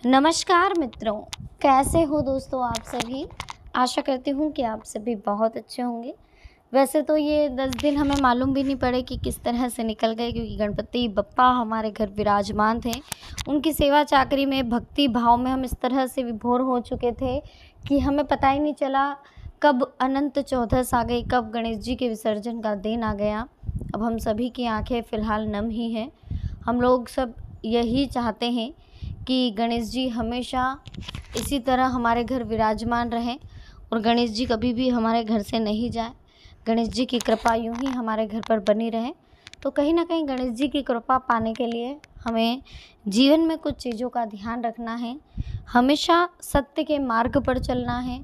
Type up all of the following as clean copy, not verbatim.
नमस्कार मित्रों, कैसे हो दोस्तों आप सभी। आशा करती हूँ कि आप सभी बहुत अच्छे होंगे। वैसे तो ये 10 दिन हमें मालूम भी नहीं पड़े कि किस तरह से निकल गए, क्योंकि गणपति बप्पा हमारे घर विराजमान थे। उनकी सेवा चाकरी में, भक्ति भाव में हम इस तरह से विभोर हो चुके थे कि हमें पता ही नहीं चला कब अनंत चौदस आ गई, कब गणेश जी के विसर्जन का दिन आ गया। अब हम सभी की आंखें फ़िलहाल नम ही हैं। हम लोग सब यही चाहते हैं कि गणेश जी हमेशा इसी तरह हमारे घर विराजमान रहें और गणेश जी कभी भी हमारे घर से नहीं जाए। गणेश जी की कृपा यूं ही हमारे घर पर बनी रहे। तो कहीं ना कहीं गणेश जी की कृपा पाने के लिए हमें जीवन में कुछ चीज़ों का ध्यान रखना है। हमेशा सत्य के मार्ग पर चलना है,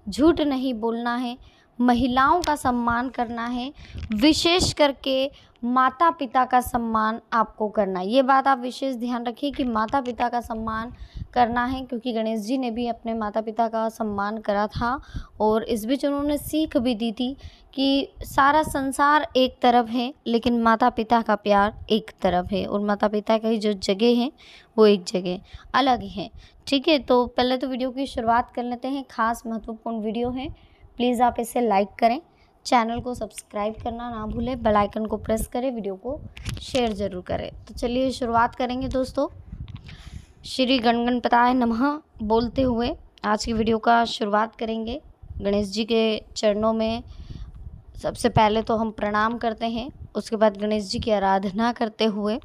झूठ नहीं बोलना है, महिलाओं का सम्मान करना है, विशेष करके माता पिता का सम्मान आपको करना है। ये बात आप विशेष ध्यान रखिए कि माता पिता का सम्मान करना है, क्योंकि गणेश जी ने भी अपने माता पिता का सम्मान करा था और इस बीच उन्होंने सीख भी दी थी कि सारा संसार एक तरफ है लेकिन माता पिता का प्यार एक तरफ है, और माता पिता की जो जगह है वो एक जगह अलग है। ठीक है, तो पहले तो वीडियो की शुरुआत कर लेते हैं। खास महत्वपूर्ण वीडियो है, प्लीज़ आप इसे लाइक करें, चैनल को सब्सक्राइब करना ना भूलें, बेल आइकन को प्रेस करें, वीडियो को शेयर ज़रूर करें। तो चलिए शुरुआत करेंगे दोस्तों। श्री गणगणपताय नमः बोलते हुए आज की वीडियो का शुरुआत करेंगे। गणेश जी के चरणों में सबसे पहले तो हम प्रणाम करते हैं, उसके बाद गणेश जी की आराधना करते हुए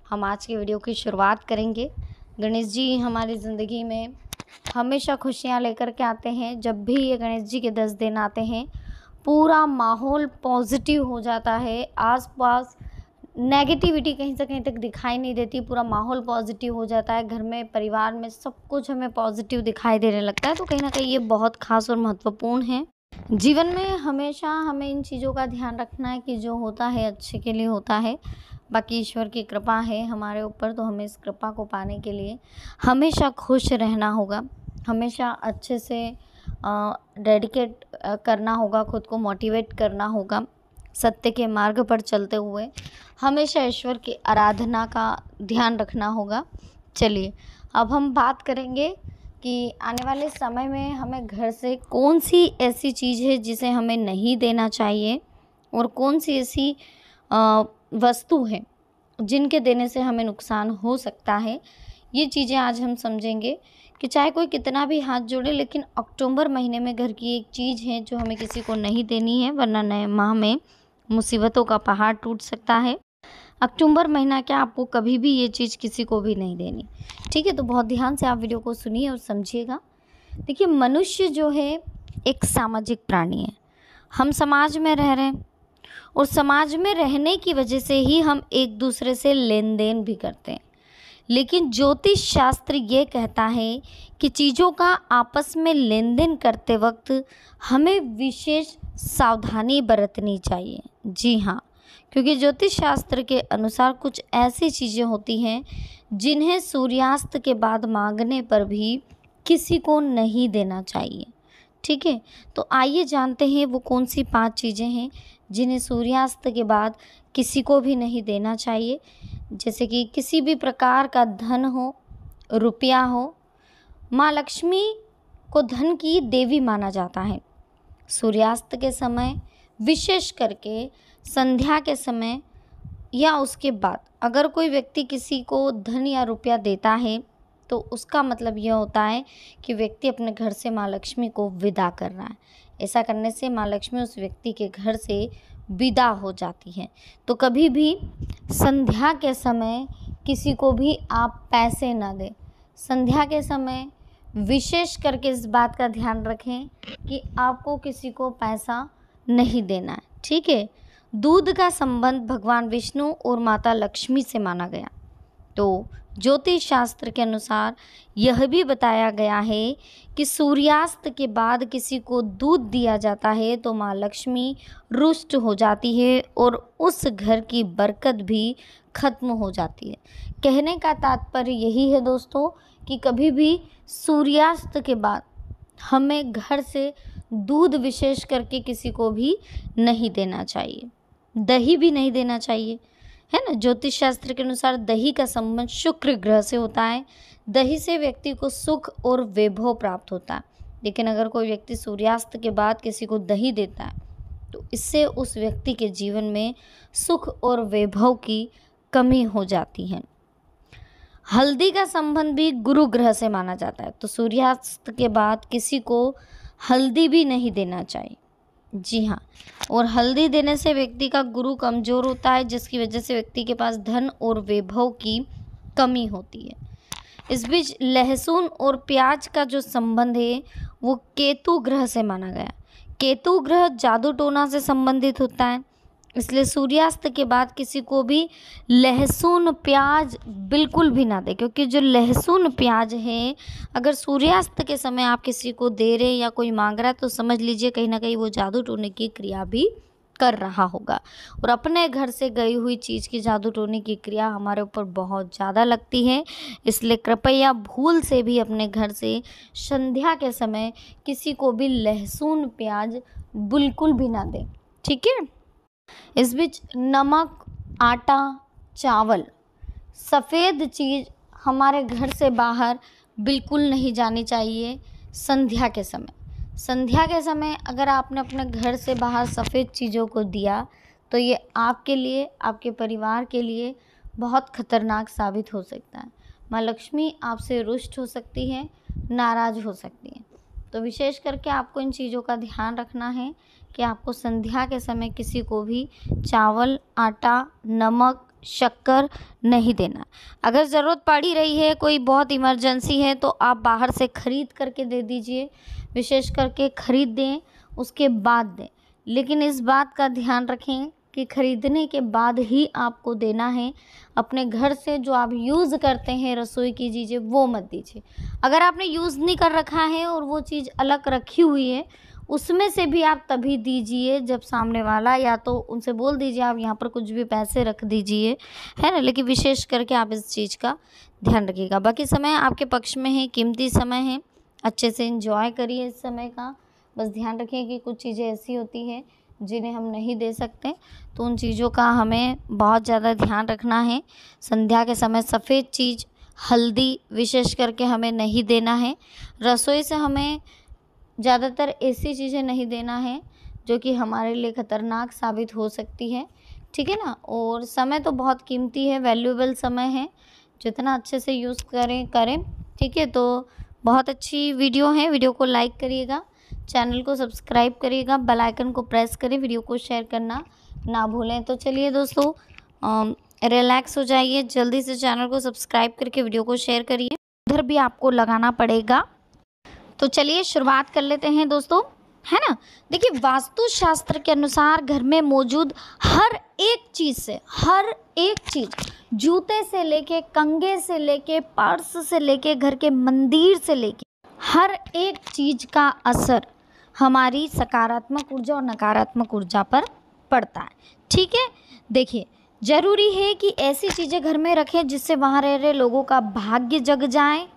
हम आज की वीडियो की शुरुआत करेंगे। गणेश जी हमारी ज़िंदगी में हमेशा खुशियाँ लेकर के आते हैं। जब भी ये गणेश जी के 10 दिन आते हैं पूरा माहौल पॉजिटिव हो जाता है, आसपास नेगेटिविटी कहीं से कहीं तक दिखाई नहीं देती, पूरा माहौल पॉजिटिव हो जाता है। घर में, परिवार में सब कुछ हमें पॉजिटिव दिखाई देने लगता है। तो कहीं ना कहीं ये बहुत खास और महत्वपूर्ण है। जीवन में हमेशा हमें इन चीज़ों का ध्यान रखना है कि जो होता है अच्छे के लिए होता है। बाकी ईश्वर की कृपा है हमारे ऊपर, तो हमें इस कृपा को पाने के लिए हमेशा खुश रहना होगा, हमेशा अच्छे से डेडिकेट करना होगा, खुद को मोटिवेट करना होगा, सत्य के मार्ग पर चलते हुए हमेशा ईश्वर की आराधना का ध्यान रखना होगा। चलिए अब हम बात करेंगे कि आने वाले समय में हमें घर से कौन सी ऐसी चीज़ है जिसे हमें नहीं देना चाहिए और कौन सी ऐसी वस्तु है जिनके देने से हमें नुकसान हो सकता है। ये चीज़ें आज हम समझेंगे कि चाहे कोई कितना भी हाथ जोड़े, लेकिन अक्टूबर महीने में घर की एक चीज़ है जो हमें किसी को नहीं देनी है, वरना नए माह में मुसीबतों का पहाड़ टूट सकता है। अक्टूबर महीना क्या, आपको कभी भी ये चीज़ किसी को भी नहीं देनी। ठीक है, तो बहुत ध्यान से आप वीडियो को सुनिए और समझिएगा। देखिए, मनुष्य जो है एक सामाजिक प्राणी है। हम समाज में रह रहे हैं और समाज में रहने की वजह से ही हम एक दूसरे से लेन देन भी करते हैं। लेकिन ज्योतिष शास्त्र ये कहता है कि चीज़ों का आपस में लेन देन करते वक्त हमें विशेष सावधानी बरतनी चाहिए। जी हाँ, क्योंकि ज्योतिष शास्त्र के अनुसार कुछ ऐसी चीज़ें होती हैं जिन्हें सूर्यास्त के बाद मांगने पर भी किसी को नहीं देना चाहिए। ठीक है, तो आइए जानते हैं वो कौन सी 5 चीज़ें हैं जिन्हें सूर्यास्त के बाद किसी को भी नहीं देना चाहिए। जैसे कि किसी भी प्रकार का धन हो, रुपया हो। माँ लक्ष्मी को धन की देवी माना जाता है। सूर्यास्त के समय, विशेष करके संध्या के समय या उसके बाद अगर कोई व्यक्ति किसी को धन या रुपया देता है तो उसका मतलब यह होता है कि व्यक्ति अपने घर से माँ लक्ष्मी को विदा कर रहा है। ऐसा करने से माँ लक्ष्मी उस व्यक्ति के घर से विदा हो जाती है। तो कभी भी संध्या के समय किसी को भी आप पैसे ना दें। संध्या के समय विशेष करके इस बात का ध्यान रखें कि आपको किसी को पैसा नहीं देना है। ठीक है, दूध का संबंध भगवान विष्णु और माता लक्ष्मी से माना गया। तो ज्योतिष शास्त्र के अनुसार यह भी बताया गया है कि सूर्यास्त के बाद किसी को दूध दिया जाता है तो माँ लक्ष्मी रुष्ट हो जाती है और उस घर की बरकत भी खत्म हो जाती है। कहने का तात्पर्य यही है दोस्तों कि कभी भी सूर्यास्त के बाद हमें घर से दूध विशेष करके किसी को भी नहीं देना चाहिए, दही भी नहीं देना चाहिए। है ना। ज्योतिष शास्त्र के अनुसार दही का संबंध शुक्र ग्रह से होता है। दही से व्यक्ति को सुख और वैभव प्राप्त होता है। लेकिन अगर कोई व्यक्ति सूर्यास्त के बाद किसी को दही देता है तो इससे उस व्यक्ति के जीवन में सुख और वैभव की कमी हो जाती है। हल्दी का संबंध भी गुरु ग्रह से माना जाता है, तो सूर्यास्त के बाद किसी को हल्दी भी नहीं देना चाहिए। जी हाँ, और हल्दी देने से व्यक्ति का गुरु कमज़ोर होता है, जिसकी वजह से व्यक्ति के पास धन और वैभव की कमी होती है। इस बीच लहसुन और प्याज का जो संबंध है वो केतु ग्रह से माना गया। केतु ग्रह जादू टोना से संबंधित होता है, इसलिए सूर्यास्त के बाद किसी को भी लहसुन प्याज बिल्कुल भी ना दें, क्योंकि जो लहसुन प्याज है अगर सूर्यास्त के समय आप किसी को दे रहे या कोई मांग रहा है तो समझ लीजिए कहीं ना कहीं वो जादू टोने की क्रिया भी कर रहा होगा। और अपने घर से गई हुई चीज़ की जादू टोने की क्रिया हमारे ऊपर बहुत ज़्यादा लगती है, इसलिए कृपया भूल से भी अपने घर से संध्या के समय किसी को भी लहसुन प्याज बिल्कुल भी ना दें, ठीक है। इस बीच नमक, आटा, चावल, सफ़ेद चीज़ हमारे घर से बाहर बिल्कुल नहीं जानी चाहिए संध्या के समय। संध्या के समय अगर आपने अपने घर से बाहर सफ़ेद चीज़ों को दिया तो ये आपके लिए, आपके परिवार के लिए बहुत खतरनाक साबित हो सकता है। माँ लक्ष्मी आपसे रुष्ट हो सकती है, नाराज़ हो सकती है। तो विशेष करके आपको इन चीज़ों का ध्यान रखना है कि आपको संध्या के समय किसी को भी चावल, आटा, नमक, शक्कर नहीं देना। अगर ज़रूरत पड़ ही रही है, कोई बहुत इमरजेंसी है, तो आप बाहर से ख़रीद करके दे दीजिए। विशेष करके ख़रीद दें, उसके बाद दें, लेकिन इस बात का ध्यान रखें कि ख़रीदने के बाद ही आपको देना है। अपने घर से जो आप यूज़ करते हैं रसोई की चीज़ें वो मत दीजिए। अगर आपने यूज़ नहीं कर रखा है और वो चीज़ अलग रखी हुई है, उसमें से भी आप तभी दीजिए जब सामने वाला, या तो उनसे बोल दीजिए आप यहाँ पर कुछ भी पैसे रख दीजिए, है ना। लेकिन विशेष करके आप इस चीज़ का ध्यान रखिएगा। बाकी समय आपके पक्ष में है, कीमती समय है, अच्छे से एंजॉय करिए इस समय का। बस ध्यान रखिए कि कुछ चीज़ें ऐसी होती हैं जिन्हें हम नहीं दे सकते, तो उन चीज़ों का हमें बहुत ज़्यादा ध्यान रखना है। संध्या के समय सफ़ेद चीज़, हल्दी विशेष करके हमें नहीं देना है। रसोई से हमें ज़्यादातर ऐसी चीज़ें नहीं देना है जो कि हमारे लिए ख़तरनाक साबित हो सकती है, ठीक है ना। और समय तो बहुत कीमती है, वैल्यूएबल समय है, जितना अच्छे से यूज़ करें, ठीक है। तो बहुत अच्छी वीडियो है, वीडियो को लाइक करिएगा, चैनल को सब्सक्राइब करिएगा, बेल आइकन को प्रेस करें, वीडियो को शेयर करना ना भूलें। तो चलिए दोस्तों, रिलैक्स हो जाइए, जल्दी से चैनल को सब्सक्राइब करके वीडियो को शेयर करिए। उधर भी आपको लगाना पड़ेगा। तो चलिए शुरुआत कर लेते हैं दोस्तों, है ना। देखिए, वास्तु शास्त्र के अनुसार घर में मौजूद हर एक चीज़, जूते से लेके, कंघे से लेके, पर्स से लेके, घर के मंदिर से लेके, हर एक चीज़ का असर हमारी सकारात्मक ऊर्जा और नकारात्मक ऊर्जा पर पड़ता है, ठीक है। देखिए, ज़रूरी है कि ऐसी चीज़ें घर में रखें जिससे वहाँ रह रहे लोगों का भाग्य जग जाए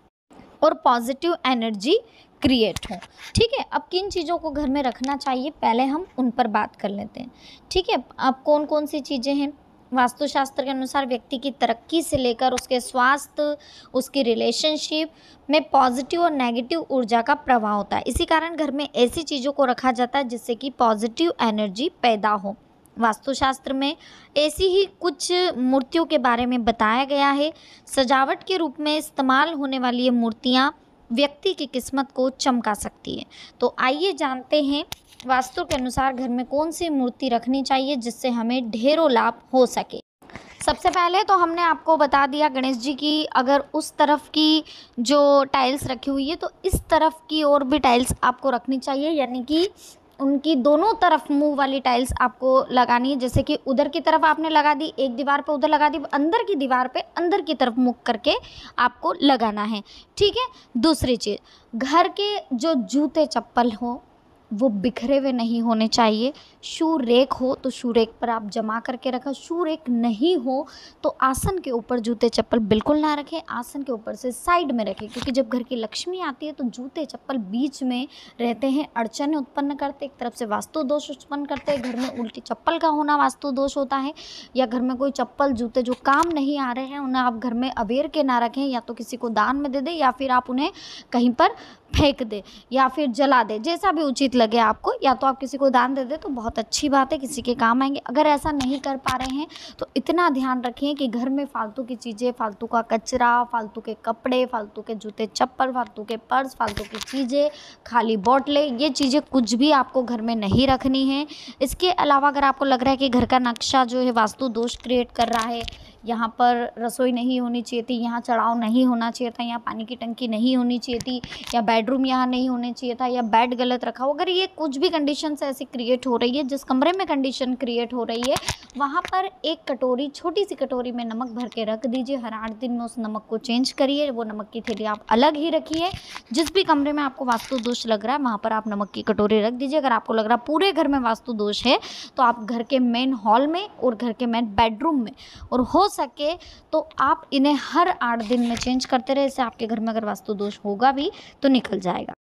और पॉजिटिव एनर्जी क्रिएट हो, ठीक है। अब किन चीज़ों को घर में रखना चाहिए पहले हम उन पर बात कर लेते हैं, ठीक है। अब कौन कौन सी चीज़ें हैं। वास्तुशास्त्र के अनुसार व्यक्ति की तरक्की से लेकर उसके स्वास्थ्य, उसकी रिलेशनशिप में पॉजिटिव और नेगेटिव ऊर्जा का प्रभाव होता है। इसी कारण घर में ऐसी चीज़ों को रखा जाता है जिससे कि पॉजिटिव एनर्जी पैदा हो। वास्तुशास्त्र में ऐसी ही कुछ मूर्तियों के बारे में बताया गया है। सजावट के रूप में इस्तेमाल होने वाली ये मूर्तियाँ व्यक्ति की किस्मत को चमका सकती है। तो आइए जानते हैं वास्तु के अनुसार घर में कौन सी मूर्ति रखनी चाहिए जिससे हमें ढेरों लाभ हो सके। सबसे पहले तो हमने आपको बता दिया गणेश जी की अगर उस तरफ की जो टाइल्स रखी हुई है तो इस तरफ की और भी टाइल्स आपको रखनी चाहिए, यानी कि उनकी दोनों तरफ मुंह वाली टाइल्स आपको लगानी है। जैसे कि उधर की तरफ आपने लगा दी, एक दीवार पे उधर लगा दी, अंदर की दीवार पे अंदर की तरफ मुख करके आपको लगाना है, ठीक है। दूसरी चीज़, घर के जो जूते चप्पल हो वो बिखरे हुए नहीं होने चाहिए। शू रेक हो तो शू रेक पर आप जमा करके रखें। शू रेक नहीं हो तो आसन के ऊपर जूते चप्पल बिल्कुल ना रखें, आसन के ऊपर से साइड में रखें, क्योंकि जब घर की लक्ष्मी आती है तो जूते चप्पल बीच में रहते हैं, अड़चने उत्पन्न करते, एक तरफ से वास्तु दोष उत्पन्न करते हैं। घर में उल्टी चप्पल का होना वास्तु दोष होता है, या घर में कोई चप्पल जूते जो काम नहीं आ रहे हैं उन्हें आप घर में अवेयर के ना रखें, या तो किसी को दान में दे दें या फिर आप उन्हें कहीं पर फेंक दे या फिर जला दे, जैसा भी उचित लगे आपको। या तो आप किसी को दान दे दे तो बहुत अच्छी बात है, किसी के काम आएंगे। अगर ऐसा नहीं कर पा रहे हैं तो इतना ध्यान रखें कि घर में फालतू की चीज़ें, फालतू का कचरा, फालतू के कपड़े, फालतू के जूते चप्पल, फालतू के पर्स, फालतू की चीज़ें, खाली बोतलें, ये चीज़ें कुछ भी आपको घर में नहीं रखनी है। इसके अलावा अगर आपको लग रहा है कि घर का नक्शा जो है वास्तु दोष क्रिएट कर रहा है, यहाँ पर रसोई नहीं होनी चाहिए थी, यहाँ चढ़ाव नहीं होना चाहिए था, यहाँ पानी की टंकी नहीं होनी चाहिए थी, या बेडरूम यहाँ नहीं होने चाहिए था, या बेड गलत रखा हो, अगर ये कुछ भी कंडीशन ऐसी क्रिएट हो रही है, जिस कमरे में कंडीशन क्रिएट हो रही है वहाँ पर एक कटोरी, छोटी सी कटोरी में नमक भर के रख दीजिए। हर 8 दिन में उस नमक को चेंज करिए, वो नमक की थैली आप अलग ही रखिए। जिस भी कमरे में आपको वास्तु दोष लग रहा है वहाँ पर आप नमक की कटोरी रख दीजिए। अगर आपको लग रहा है पूरे घर में वास्तु दोष है तो आप घर के मेन हॉल में और घर के मेन बेडरूम में, और हो सके तो आप इन्हें हर 8 दिन में चेंज करते रहे। इससे आपके घर में अगर वास्तु दोष होगा भी तो निकल जाएगा।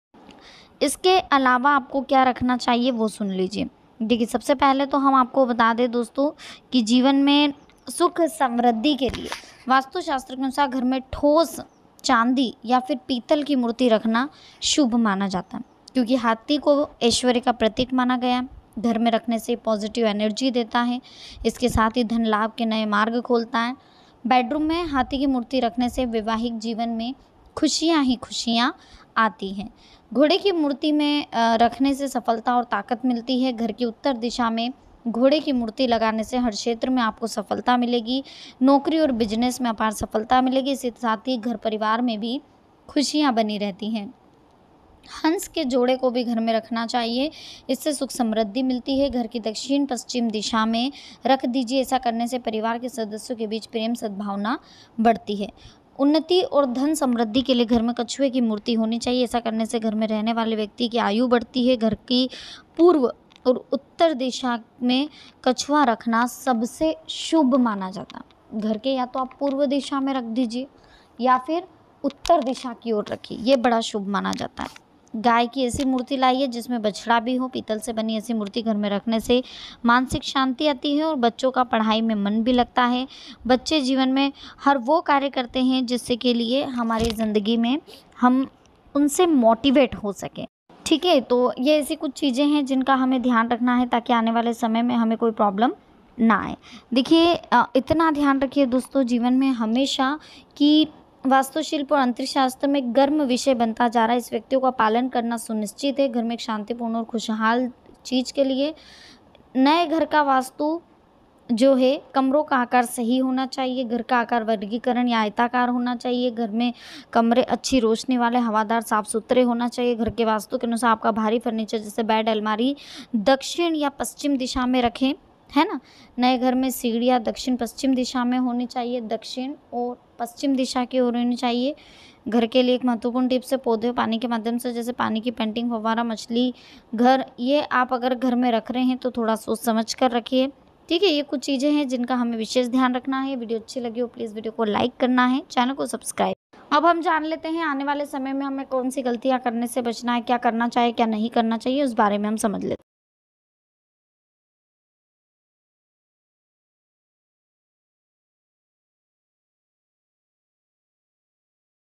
इसके अलावा आपको क्या रखना चाहिए वो सुन लीजिए। देखिए, सबसे पहले तो हम आपको बता दें दोस्तों कि जीवन में सुख समृद्धि के लिए वास्तुशास्त्र के अनुसार घर में ठोस चांदी या फिर पीतल की मूर्ति रखना शुभ माना जाता है, क्योंकि हाथी को ऐश्वर्य का प्रतीक माना गया है। घर में रखने से पॉजिटिव एनर्जी देता है, इसके साथ ही धन लाभ के नए मार्ग खोलता है। बेडरूम में हाथी की मूर्ति रखने से वैवाहिक जीवन में खुशियाँ ही खुशियाँ आती हैं। घोड़े की मूर्ति में रखने से सफलता और ताकत मिलती है। घर की उत्तर दिशा में घोड़े की मूर्ति लगाने से हर क्षेत्र में आपको सफलता मिलेगी, नौकरी और बिजनेस में अपार सफलता मिलेगी। इसके साथ ही घर परिवार में भी खुशियाँ बनी रहती हैं। हंस के जोड़े को भी घर में रखना चाहिए, इससे सुख समृद्धि मिलती है। घर की दक्षिण पश्चिम दिशा में रख दीजिए, ऐसा करने से परिवार के सदस्यों के बीच प्रेम सद्भावना बढ़ती है। उन्नति और धन समृद्धि के लिए घर में कछुए की मूर्ति होनी चाहिए, ऐसा करने से घर में रहने वाले व्यक्ति की आयु बढ़ती है। घर की पूर्व और उत्तर दिशा में कछुआ रखना सबसे शुभ माना जाता है। घर के या तो आप पूर्व दिशा में रख दीजिए या फिर उत्तर दिशा की ओर रखिए, ये बड़ा शुभ माना जाता है। गाय की ऐसी मूर्ति लाइए जिसमें बछड़ा भी हो, पीतल से बनी ऐसी मूर्ति घर में रखने से मानसिक शांति आती है और बच्चों का पढ़ाई में मन भी लगता है। बच्चे जीवन में हर वो कार्य करते हैं जिससे के लिए हमारी ज़िंदगी में हम उनसे मोटिवेट हो सकें। ठीक है, तो ये ऐसी कुछ चीज़ें हैं जिनका हमें ध्यान रखना है ताकि आने वाले समय में हमें कोई प्रॉब्लम ना आए। देखिए, इतना ध्यान रखिए दोस्तों जीवन में हमेशा कि वास्तुशिल्प और अंतरिक्ष शास्त्र में गर्म विषय बनता जा रहा है, इस व्यक्तियों का पालन करना सुनिश्चित है। घर में एक शांतिपूर्ण और खुशहाल चीज़ के लिए नए घर का वास्तु जो है, कमरों का आकार सही होना चाहिए, घर का आकार वर्गीकरण या आयताकार होना चाहिए, घर में कमरे अच्छी रोशनी वाले, हवादार, साफ सुथरे होना चाहिए। घर के वास्तु के अनुसार आपका भारी फर्नीचर जैसे बेड, अलमारी दक्षिण या पश्चिम दिशा में रखें, है ना। नए घर में सीढ़ियाँ दक्षिण पश्चिम दिशा में होनी चाहिए, दक्षिण और पश्चिम दिशा की ओर होनी चाहिए। घर के लिए एक महत्वपूर्ण टिप्स है, पौधे पानी के माध्यम से, जैसे पानी की पेंटिंग, फव्वारा, मछली घर, ये आप अगर घर में रख रहे हैं तो थोड़ा सोच समझ कर रखिए। ठीक है, ये कुछ चीज़ें हैं जिनका हमें विशेष ध्यान रखना है। वीडियो अच्छी लगी हो प्लीज़ वीडियो को लाइक करना है, चैनल को सब्सक्राइब। अब हम जान लेते हैं आने वाले समय में हमें कौन सी गलतियाँ करने से बचना है, क्या करना चाहिए क्या नहीं करना चाहिए, उस बारे में हम समझ लेते हैं।